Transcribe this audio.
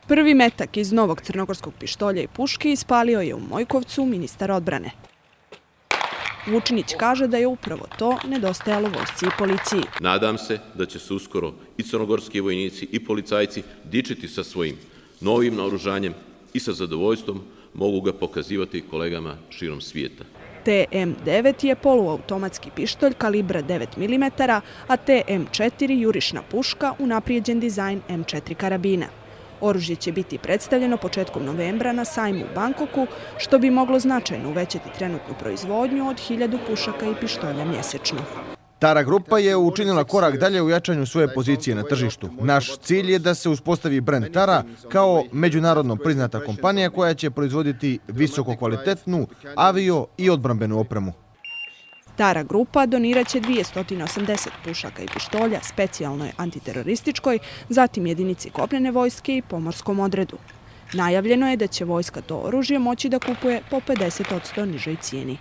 Prvi metak iz novog crnogorskog pištolja i puške ispalio je u Mojkovcu ministar odbrane. Vučinić kaže da je upravo to nedostajalo vojsci i policiji. Nadam se da će se uskoro i crnogorski vojnici i policajci dičiti sa svojim novim naoružanjem i sa zadovoljstvom mogu ga pokazivati kolegama širom svijeta. TM9 je poluautomatski pištolj kalibra 9 mm, a TM4 jurišna puška unaprijeđen dizajn M4 karabina. Oružje će biti predstavljeno početkom novembra na sajmu u Bangkoku, što bi moglo značajno uvećati trenutnu proizvodnju od 1000 pušaka i pištolja mjesečno. Tara grupa je učinila korak dalje u jačanju svoje pozicije na tržištu. Naš cilj je da se uspostavi brend Tara kao međunarodno priznata kompanija koja će proizvoditi visokokvalitetnu avio i odbrambenu opremu. Tara grupa donirat će 280 pušaka i pištolja specijalnoj antiterorističkoj, zatim jedinici kopnene vojske i pomorskom odredu. Najavljeno je da će vojska to oružje moći da kupuje po 50% nižoj cijeni.